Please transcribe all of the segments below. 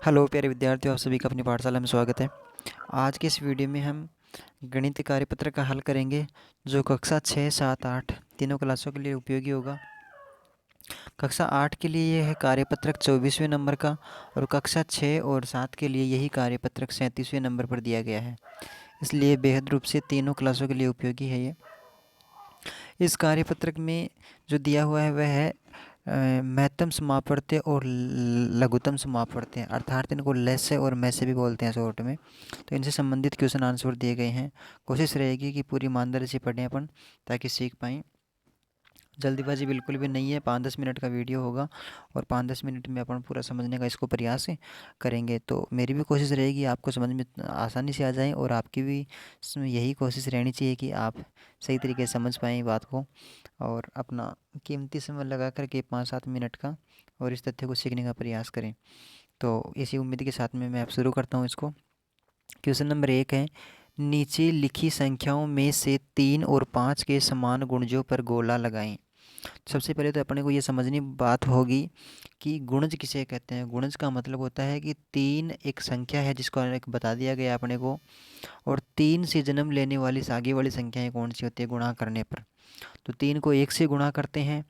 Hello प्यारे विद्यार्थियों, आप सभी का अपनी पाठशाला में स्वागत है। आज के इस वीडियो में हम गणित कार्यपत्र का हल करेंगे जो कक्षा 6, 7, 8 तीनों क्लासों के लिए उपयोगी होगा। कक्षा 8 के लिए यह है कार्यपत्रक 24वें नंबर का और कक्षा 6 और 7 के लिए यही कार्यपत्रक 37वें नंबर पर दिया गया है, इसलिए बेहद रूप से तीनों क्लासों के लिए उपयोगी है ये। इस कार्यपत्रक में जो दिया हुआ है वह है महत्तम समापवर्त्य और लघुत्तम समापवर्त्य, अर्थात इनको लेस्य और मैस्य भी बोलते हैं शॉर्ट में। तो इनसे संबंधित क्वेश्चन आंसर दिए गए हैं। कोशिश रहेगी कि पूरी ईमानदारी से पढ़ें अपन, ताकि सीख पाएँ। जल्दीबाजी बिल्कुल भी नहीं है, 5-10 मिनट का वीडियो होगा और 5-10 मिनट में अपन पूरा समझने का इसको प्रयास करेंगे। तो मेरी भी कोशिश रहेगी आपको समझ में आसानी से आ जाए, और आपकी भी यही कोशिश रहनी चाहिए कि आप सही तरीके से समझ पाएँ बात को और अपना कीमती समय लगा कर के 5-7 मिनट का और इस तथ्य को सीखने का प्रयास करें। तो इसी उम्मीद के साथ में मैं अब शुरू करता हूँ इसको। क्वेश्चन नंबर 1 है, नीचे लिखी संख्याओं में से 3 और 5 के समान गुणजों पर गोला लगाएं। सबसे पहले तो अपने को ये समझनी बात होगी कि गुणज किसे कहते हैं। गुणज का मतलब होता है कि 3 एक संख्या है जिसको एक बता दिया गया अपने को, और 3 से जन्म लेने वाली आगे वाली संख्याएं कौन सी होती है गुणा करने पर। तो 3 को 1 से गुणा करते हैं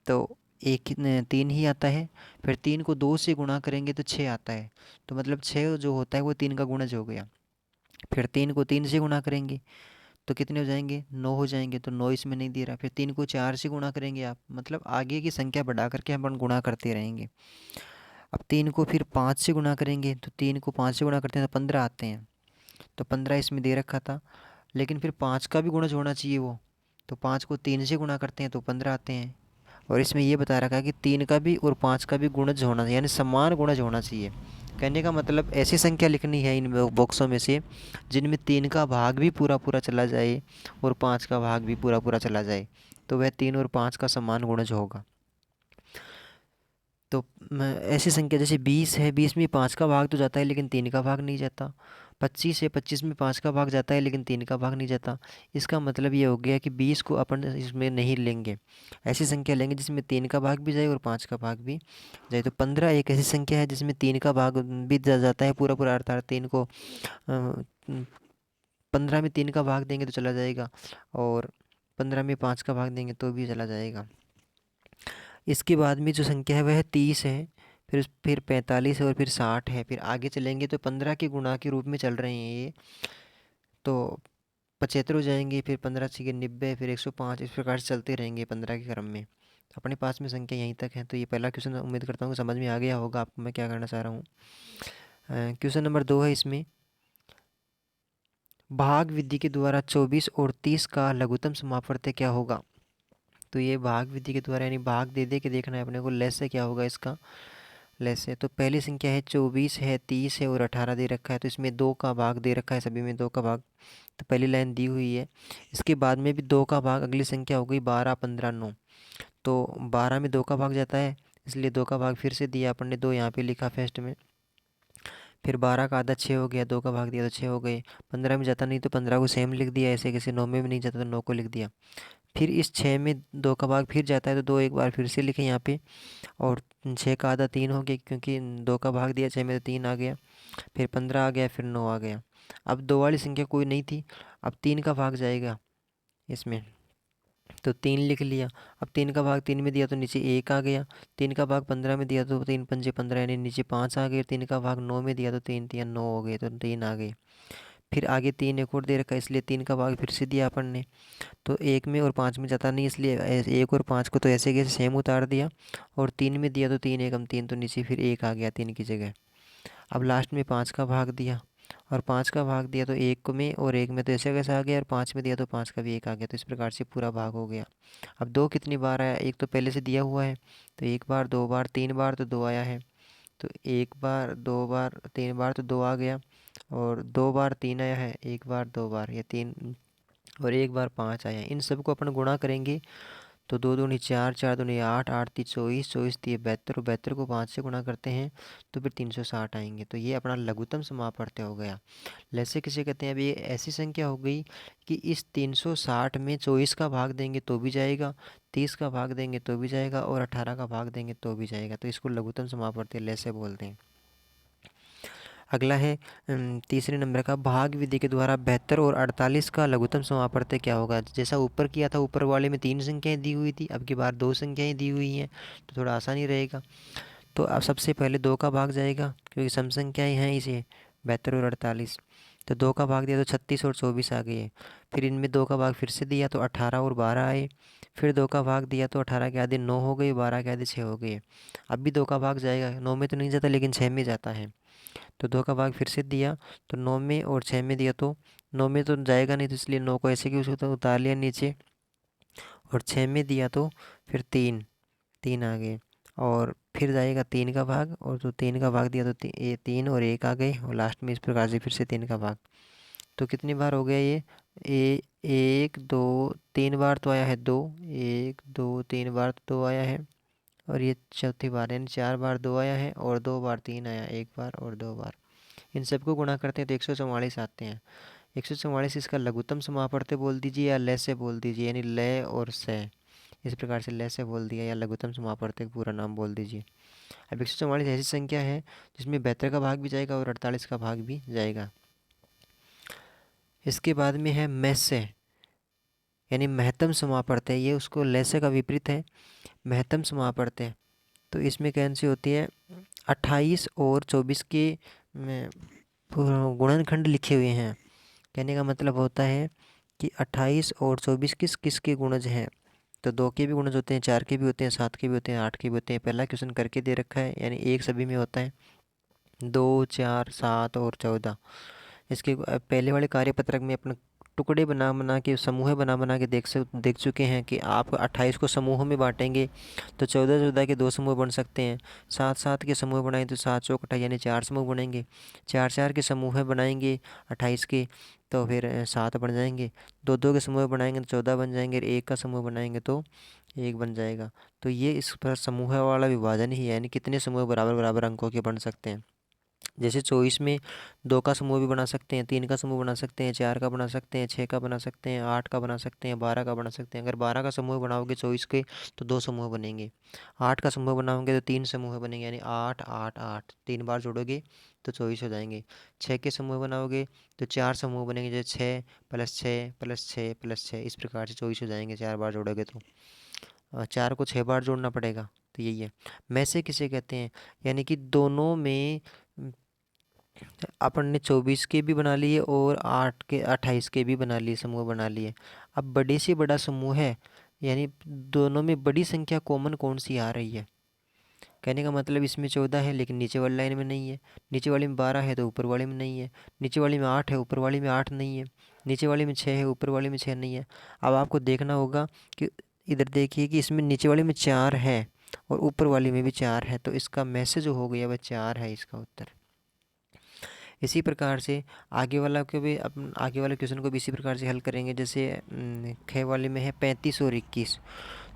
तो 3 ही आता है। फिर 3 को 2 से गुणा करेंगे तो 6 आता है। तो मतलब 6 जो होता है वो 3 का गुणज हो गया। फिर 3 को 3 से गुणा करेंगे तो कितने हो जाएंगे, 9 हो जाएंगे। तो 9 इसमें नहीं दे रहा। फिर 3 को 4 से गुणा करेंगे आप, मतलब आगे की संख्या बढ़ा करके हम गुणा करते रहेंगे। अब 3 को फिर 5 से गुणा करेंगे तो 3 को 5 से गुणा करते हैं तो 15 आते हैं। तो 15 इसमें दे रखा था, लेकिन फिर 5 का भी गुणज होना चाहिए वो। तो 5 को 3 से गुणा करते हैं तो 15 आते हैं। और इसमें ये बता रखा है कि 3 का भी और 5 का भी गुणज होना चाहिए, यानी समान गुणज होना चाहिए। कहने का मतलब ऐसी संख्या लिखनी है इन बॉक्सों में से जिनमें 3 का भाग भी पूरा पूरा चला जाए और 5 का भाग भी पूरा पूरा चला जाए, तो वह 3 और 5 का समान गुणज होगा। तो ऐसी संख्या जैसे 20 है, 20 में 5 का भाग तो जाता है लेकिन 3 का भाग नहीं जाता। 25 है, 25 में 5 का भाग जाता है लेकिन 3 का भाग नहीं जाता। इसका मतलब ये हो गया कि 20 को अपन इसमें नहीं लेंगे, ऐसी संख्या लेंगे जिसमें 3 का भाग भी जाए और 5 का भाग भी जाए। तो 15 एक ऐसी संख्या है जिसमें 3 का भाग भी जाता है पूरा पूरा, अर्थात 3 को 15 में 3 का भाग देंगे तो चला जाएगा, और 15 में 5 का भाग देंगे तो भी चला जाएगा। इसके बाद में जो संख्या है वह 30 है, फिर 45 है और फिर 60 है। फिर आगे चलेंगे तो 15 के गुणा के रूप में चल रहे हैं ये, तो 75 हो जाएंगे। फिर 15 छः 90, फिर 105, इस प्रकार से चलते रहेंगे 15 के क्रम में। तो अपने पास में संख्या यहीं तक है। तो ये पहला क्वेश्चन, उम्मीद करता हूँ कि समझ में आ गया होगा आपको मैं क्या करना चाह रहा हूँ। क्वेश्चन नंबर 2 है, इसमें भाग विधि के द्वारा 24 और 30 का लघुत्तम समापवर्त्य क्या होगा। तो ये भाग विधि के द्वारा यानी भाग दे दे के देखना है अपने को, लेस से क्या होगा इसका। लेस है तो पहली संख्या है 24 है, 30 है और 18 दे रखा है, तो इसमें 2 का भाग दे रखा है, सभी में 2 का भाग। तो पहली लाइन दी हुई है। इसके बाद में भी 2 का भाग, अगली संख्या हो गई 12, 15, 9। तो 12 में 2 का भाग जाता है, इसलिए 2 का भाग फिर से दिया अपन ने, 2 यहाँ पे लिखा फर्स्ट में। फिर 12 का आधा 6 हो गया, 2 का भाग दिया तो 6 हो गए। 15 में जाता नहीं तो 15 को सेम लिख दिया ऐसे कैसे। 9 में भी नहीं जाता तो 9 को लिख दिया। फिर इस 6 में 2 का भाग फिर जाता है तो 2 एक बार फिर से लिखे यहाँ पे, और 6 का आधा 3 हो गया क्योंकि 2 का भाग दिया 6 में तो 3 आ गया। फिर 15 आ गया, फिर 9 आ गया। अब 2 वाली संख्या कोई नहीं थी, अब 3 का भाग जाएगा इसमें, तो 3 लिख लिया। अब 3 का भाग 3 में दिया तो नीचे 1 आ गया। 3 का भाग 15 में दिया तो 3 पंजे 15 यानी नीचे 5 आ गए। 3 का भाग 9 में दिया तो 3 3 9 हो गए, तो 3 आ गए। फिर आगे 3 एक और दे रखा है, इसलिए 3 का भाग फिर से दिया अपन ने। तो 1 में और 5 में जाता नहीं, इसलिए 1 और 5 को तो ऐसे कैसे सेम उतार दिया, और 3 में दिया तो 3 एकम 3, तो नीचे फिर 1 आ गया 3 की जगह। अब लास्ट में 5 का भाग दिया, और 5 का भाग दिया तो 1 में और 1 में तो ऐसे कैसे आ गया, और 5 में दिया तो 5 का भी 1 आ गया। तो इस प्रकार से पूरा भाग हो गया। अब 2 कितनी बार आया, एक तो पहले से दिया हुआ है, तो 1 बार 2 बार 3 बार तो 2 आया है। तो 1 बार 2 बार 3 बार तो 2 आ गया, और 2 बार 3 आया है, 1 बार 2 बार या 3, और 1 बार 5 आया है। इन सब को अपन गुणा करेंगे तो 2 दूनी 4, 4 दूनी 8, 8 ती 24, 24 ती 72, और 72 को 5 से गुणा करते हैं तो फिर 360 आएंगे। तो ये अपना लघुत्तम समापवर्त्य हो गया। लैसे किसे कहते हैं। अब ये ऐसी संख्या हो गई कि इस 360 में 24 का भाग देंगे तो भी जाएगा, 30 का भाग देंगे तो भी जाएगा, और 18 का भाग देंगे तो भी जाएगा। तो इसको लघुत्तम समापवर्त्य लैसे बोलते हैं। अगला है तीसरे नंबर का, भाग विधि के द्वारा 72 और 48 का लघुत्तम समापवर्तक क्या होगा। जैसा ऊपर किया था, ऊपर वाले में 3 संख्याएं दी हुई थी, अब की बार 2 संख्याएं दी हुई हैं, तो थोड़ा आसानी रहेगा। तो अब सबसे पहले 2 का भाग जाएगा, क्योंकि सम संख्याएं हैं इसे 72 और 48। तो 2 का भाग दिया तो 36 और 24 आ गए। फिर इनमें 2 का भाग फिर से दिया तो 18 और 12 आए। फिर 2 का भाग दिया तो 18 के आधे 9 हो गए, 12 के आधे 6 हो गए। अब भी 2 का भाग जाएगा, 9 में तो नहीं जाता लेकिन 6 में जाता है। तो 2 का भाग फिर से दिया तो 9 में और 6 में दिया तो 9 में तो जाएगा नहीं, तो इसलिए 9 को ऐसे कि उसको उतार लिया नीचे। और 6 में दिया तो फिर 3 आ गए। और फिर जाएगा 3 का भाग, और जो 3 का भाग दिया तो ये 3 और 1 आ गए, और लास्ट में इस प्रकार से फिर से 3 का भाग। तो कितनी बार हो गया ये, 1 2 3 बार तो आया है 2, 1 2 3 बार तो 2 आया है। और ये चौथी बार यानी 4 बार 2 आया है, और 2 बार 3 आया, 1 बार और 2 बार। इन सबको गुणा करते हैं तो 144 आते हैं। 144 इसका लघुत्तम समापवर्तक बोल दीजिए या लय से बोल दीजिए, यानी लय और से, इस प्रकार से लय से बोल दिया या लघुत्तम समापवर्तक पूरा नाम बोल दीजिए। अब 144 ऐसी संख्या है जिसमें 72 का भाग भी जाएगा और 48 का भाग भी जाएगा। इसके बाद में है में से, यानी महत्तम समापवर्तक, ये उसको लय से का विपरीत है, महत्तम समापवर्तक। तो इसमें कौन सी होती है, 28 और 24 के गुणनखंड लिखे हुए हैं। कहने का मतलब होता है कि 28 और 24 किस किस के गुणज हैं। तो 2 के भी गुणज होते हैं, 4 के भी होते हैं, 7 के भी होते हैं, 8 के भी होते हैं। पहला क्वेश्चन करके दे रखा है, यानी एक सभी में होता है 2 4 7 और 14। इसके पहले वाले कार्यपत्रक में अपन टुकड़े बना बना के, समूह बना बना के देख चुके हैं कि आप 28 को समूहों में बांटेंगे तो 14 14 के 2 समूह बन सकते हैं। 7 7 के समूह बनाएं तो 7 चौक 28 यानी 4 समूह बनेंगे। 4 4 के समूह बनाएंगे 28 के, तो फिर 7 बन जाएंगे। 2 2 के समूह बनाएंगे तो 14 बन जाएंगे, और 1 का समूह बनाएंगे तो 1 बन जाएगा। तो ये इस पर समूह वाला विभाजन ही है, यानी कितने समूह बराबर बराबर अंकों के बन सकते हैं। जैसे 24 में 2 का समूह भी बना सकते हैं, 3 का समूह बना सकते हैं, 4 का बना सकते हैं, 6 का बना सकते हैं, 8 का बना सकते हैं, 12 का बना सकते हैं। अगर 12 का समूह बनाओगे 24 के तो 2 समूह बनेंगे। 8 का समूह बनाओगे तो 3 समूह बनेंगे, यानी 8 8 8 3 बार जोड़ोगे तो 24 हो जाएंगे। 6 के समूह बनाओगे तो 4 समूह बनेंगे, जैसे 6 प्लस 6 प्लस 6 प्लस 6, इस प्रकार से 24 हो जाएंगे 4 बार जोड़ोगे तो। 4 को 6 बार जोड़ना पड़ेगा। तो यही है में से किसे कहते हैं, यानी कि दोनों में अपन ने 24 के भी बना लिए और 8 के 28 के भी बना लिए, समूह बना लिए। अब बड़े से बड़ा समूह है, यानी दोनों में बड़ी संख्या कॉमन कौन सी आ रही है। कहने का मतलब इसमें 14 है लेकिन नीचे वाली लाइन में नहीं है, नीचे वाली में 12 है तो ऊपर वाली में नहीं है, नीचे वाली में 8 है ऊपर वाली में 8 नहीं है, नीचे वाली में 6 है ऊपर वाली में 6 नहीं है। अब आपको देखना होगा कि इधर देखिए कि इसमें नीचे वाली में 4 है और ऊपर वाली में भी 4 है, तो इसका मैसेज हो गया वह 4 है इसका उत्तर। इसी प्रकार से आगे वाला को भी, अपन आगे वाले क्वेश्चन को भी इसी प्रकार से हल करेंगे। जैसे ख वाले में है 35 और 21।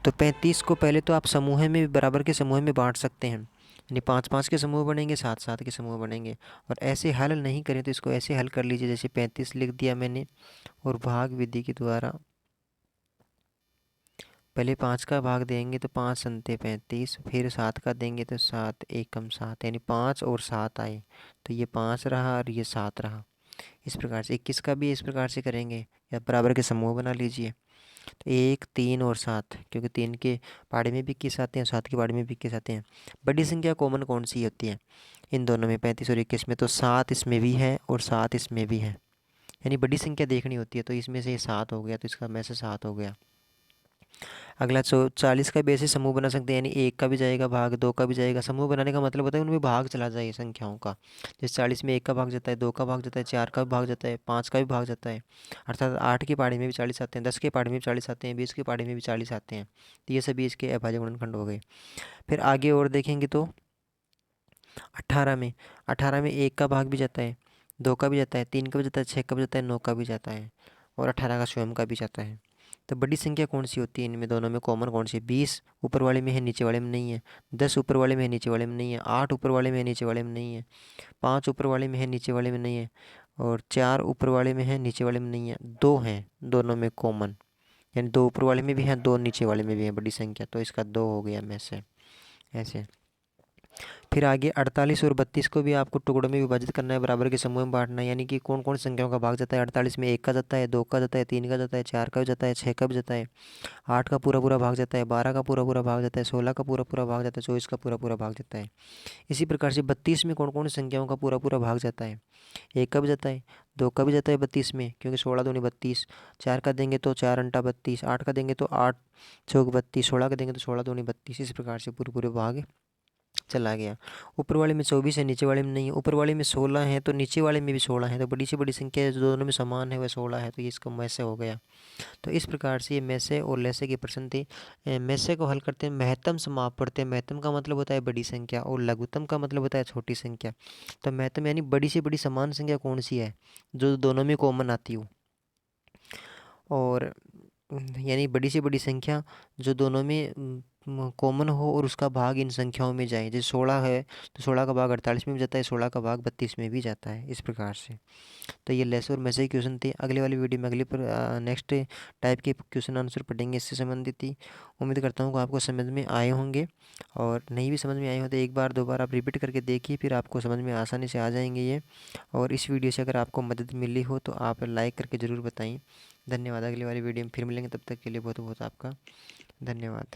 तो 35 को पहले तो आप समूह में बराबर के समूह में बांट सकते हैं, यानी 5 5 के समूह बनेंगे, 7 7 के समूह बनेंगे। और ऐसे हल नहीं करें तो इसको ऐसे हल कर लीजिए, जैसे 35 लिख दिया मैंने और भाग विधि के द्वारा पहले 5 का भाग देंगे तो 5 संते 35, फिर 7 का देंगे तो 7 एकम 7, यानी 5 और 7 आए, तो ये 5 रहा और ये 7 रहा। इस प्रकार से 21 का भी इस प्रकार से करेंगे, या बराबर के समूह बना लीजिए। तो 1 3 और 7, क्योंकि 3 के पाड़े में भी 21 आते हैं, 7 के पाड़े में भी 21 आते हैं। बड़ी संख्या कॉमन कौन सी होती है इन दोनों में, 35 और 21 में, तो 7 इसमें भी है और 7 इसमें भी है, यानी बड़ी संख्या देखनी होती है। तो इसमें से ये 7 हो गया, तो इसका में से 7 हो गया। अगला 40 का भी ऐसे समूह बना सकते हैं, यानी 1 का भी जाएगा भाग, 2 का भी जाएगा। समूह बनाने का मतलब होता है उनमें भाग चला जाए संख्याओं का। जैसे 40 में 1 का भाग जाता है, 2 का भाग जाता है, 4 का भी भाग जाता है, 5 का भी भाग जाता है। अर्थात 8 के पाढ़े में भी 40 आते हैं, 10 के पाढ़े में भी 40 आते हैं, 20 के पाढ़े में भी 40 आते हैं। तो ये सभी इसके अभाज्य गुणनखंड हो गए। फिर आगे और देखेंगे तो 18 में 1 का भाग भी जाता है, 2 का भी जाता है, 3 का भी जाता है, 6 का भी जाता है, 9 का भी जाता है, और 18 का स्वयं का भी जाता है। तो बड़ी संख्या कौन सी होती है इनमें दोनों में, कॉमन कौन सी है। 20 ऊपर वाले में है नीचे वाले में नहीं है, 10 ऊपर वाले में है नीचे वाले में नहीं है, 8 ऊपर वाले में है नीचे वाले में नहीं है, 5 ऊपर वाले में है नीचे वाले में नहीं है, और 4 ऊपर वाले में है नीचे वाले में नहीं है। 2 हैं दोनों में कॉमन, यानी 2 ऊपर वाले में भी हैं, 2 नीचे वाले में भी हैं बड़ी संख्या, तो इसका 2 हो गया में से ऐसे। फिर आगे 48 और 32 को भी आपको टुकड़ों में विभाजित करना है, बराबर के समूह में बांटना है। यानी कि कौन कौन सी संख्याओं का भाग जाता है। 48 में 1 का जाता है, 2 का जाता है, 3 का जाता है, 4 का भी जाता है, 6 का भी जाता है, 8 का पूरा पूरा भाग जाता है, 12 का पूरा पूरा भाग जाता है, 16 का पूरा पूरा भाग जाता है, 24 का पूरा पूरा भाग जाता है। इसी प्रकार से 32 में कौन कौन सी संख्याओं का पूरा पूरा भाग जाता है। 1 का भी जाता है, 2 का भी जाता है 32 में, क्योंकि 16 दूनी 32, 4 का देंगे तो 4 अंटा 32, 8 का देंगे तो 8 चौक 32, 16 का देंगे तो 16 दूनी 32। इस प्रकार से पूरे पूरे भाग चला गया। ऊपर वाले में 24 है, नीचे वाले में नहीं है। ऊपर वाले में 16 है तो नीचे वाले में भी 16 है, तो बड़ी से बड़ी संख्या है जो दोनों में समान है वह 16 है, तो ये इसका मैसे हो गया। तो इस प्रकार से ये मैसे और लैसे के प्रश्न थे। मैसे को हल करते हैं महत्तम समाप पढ़ते हैं। महत्तम का मतलब होता है बड़ी संख्या और लघुत्तम का मतलब होता है छोटी संख्या। तो महत्तम यानी बड़ी से बड़ी समान संख्या कौन सी है जो दोनों में कॉमन आती हो, और यानी बड़ी से बड़ी संख्या जो दोनों में कॉमन हो और उसका भाग इन संख्याओं में जाए। जैसे 16 है तो 16 का भाग 48 में भी जाता है, 16 का भाग 32 में भी जाता है, इस प्रकार से। तो ये लेस और मैसे क्वेश्चन थे। अगले वाली वीडियो में अगले पर नेक्स्ट टाइप के क्वेश्चन आंसर पढ़ेंगे, इससे संबंधित ही। उम्मीद करता हूँ कि आपको समझ में आए होंगे, और नहीं भी समझ में आए हो तो एक बार दो बार आप रिपीट करके देखिए, फिर आपको समझ में आसानी से आ जाएंगे ये। और इस वीडियो से अगर आपको मदद मिली हो तो आप लाइक करके ज़रूर बताएं। धन्यवाद। अगली वाली वीडियो में फिर मिलेंगे, तब तक के लिए बहुत बहुत आपका धन्यवाद।